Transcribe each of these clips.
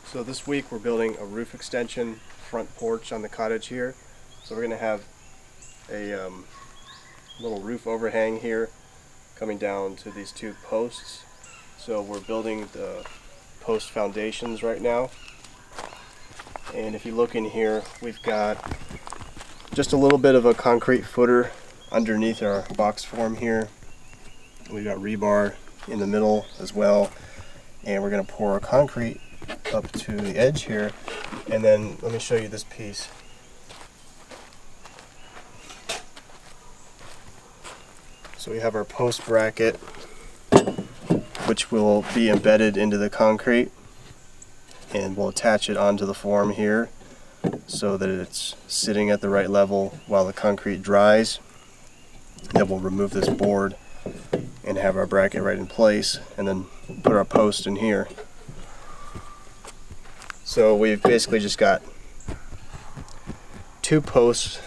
So this week we're building a roof extension front porch on the cottage here. So we're going to have a little roof overhang here coming down to these two posts. So we're building the post foundations right now. And if you look in here, we've got just a little bit of a concrete footer underneath our box form here. We've got rebar in the middle as well. And we're going to pour concrete up to the edge here, and then let me show you this piece. So we have our post bracket, which will be embedded into the concrete, and we'll attach it onto the form here so that it's sitting at the right level while the concrete dries. Then we'll remove this board and have our bracket right in place, and then put our post in here. So we've basically just got two posts,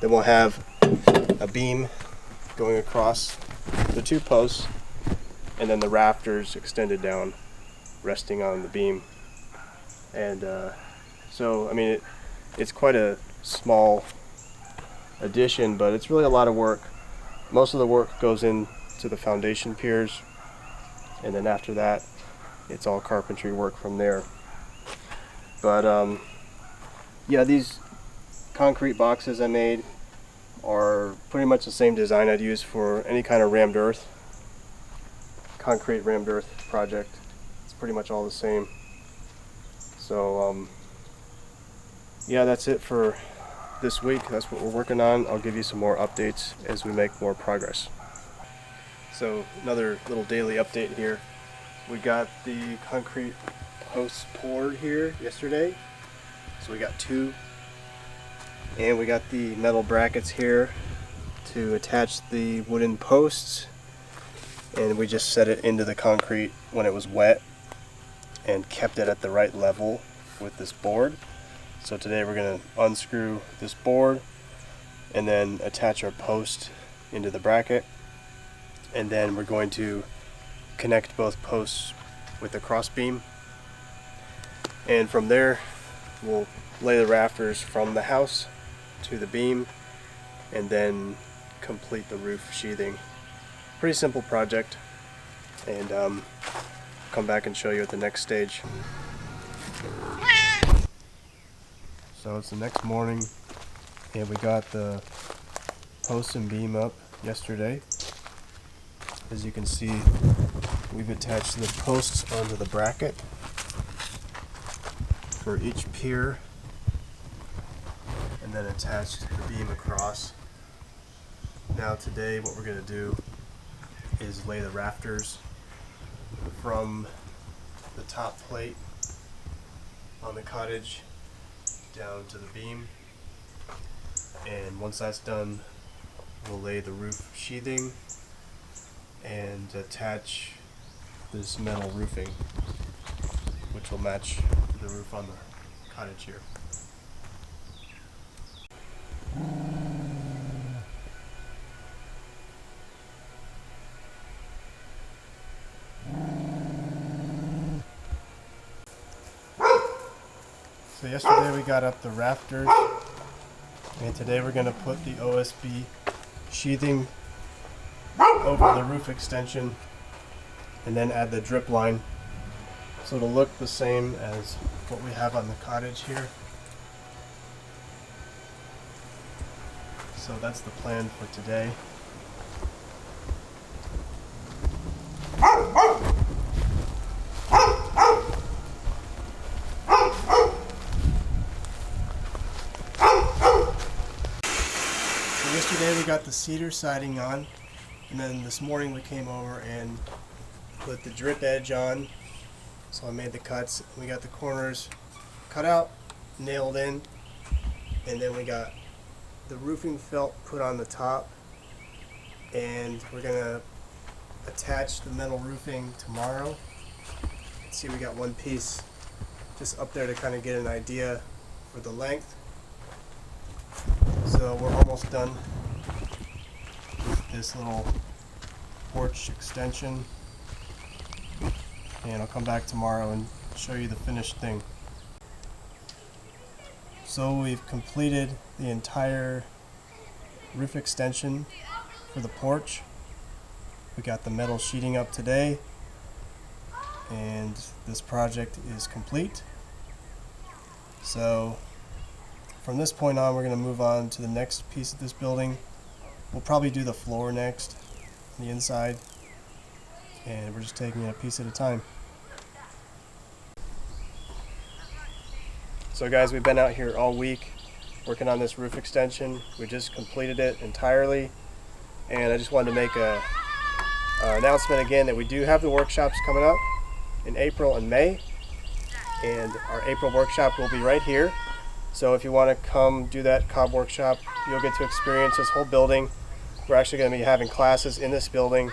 then we'll have a beam going across the two posts, and then the rafters extended down, resting on the beam. And so, I mean, it's quite a small addition, but it's really a lot of work. Most of the work goes into the foundation piers, and then after that, it's all carpentry work from there. But yeah, these concrete boxes I made are pretty much the same design I'd use for any kind of rammed earth, concrete rammed earth project. It's pretty much all the same. So yeah, that's it for this week. That's what we're working on. I'll give you some more updates as we make more progress. So another little daily update here. We got the concrete posts poured here yesterday, so we got two, and we got the metal brackets here to attach the wooden posts, and we just set it into the concrete when it was wet and kept it at the right level with this board. So today we're going to unscrew this board and then attach our post into the bracket, and then we're going to connect both posts with a cross beam. And from there, we'll lay the rafters from the house to the beam and then complete the roof sheathing. Pretty simple project, and come back and show you at the next stage. So it's the next morning, and we got the post and beam up yesterday. As you can see, we've attached the posts onto the bracket for each pier, and then attached the beam across. Now today what we're going to do is lay the rafters from the top plate on the cottage down to the beam, and once that's done, we'll lay the roof sheathing and attach this metal roofing, which will match the roof on the cottage here. So yesterday we got up the rafters, and today we're going to put the OSB sheathing over the roof extension and then add the drip line, so it'll look the same as what we have on the cottage here. So that's the plan for today. So yesterday we got the cedar siding on, and then this morning we came over and put the drip edge on. So I made the cuts. We got the corners cut out, nailed in, and then we got the roofing felt put on the top, and we're gonna attach the metal roofing tomorrow. See, we got one piece just up there to kind of get an idea for the length. So we're almost done with this little porch extension, and I'll come back tomorrow and show you the finished thing. So we've completed the entire roof extension for the porch. We got the metal sheeting up today, and this project is complete. So from this point on, we're going to move on to the next piece of this building. We'll probably do the floor next, the inside, and we're just taking it a piece at a time. So guys, we've been out here all week working on this roof extension. We just completed it entirely, and I just wanted to make an announcement again that we do have the workshops coming up in April and May, and our April workshop will be right here. So if you want to come do that cob workshop, you'll get to experience this whole building. We're actually going to be having classes in this building.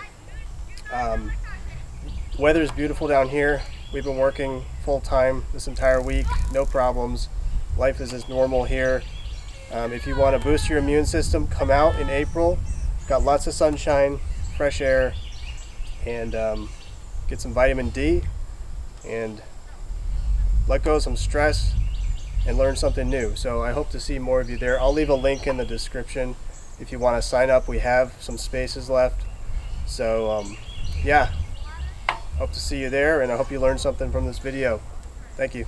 Weather is beautiful down here. We've been working full time this entire week, no problems. Life is as normal here. If you want to boost your immune system, come out in April. Got lots of sunshine, fresh air, and get some vitamin D and let go of some stress and learn something new. So I hope to see more of you there. I'll leave a link in the description if you want to sign up. We have some spaces left. So yeah, hope to see you there, and I hope you learned something from this video. Thank you.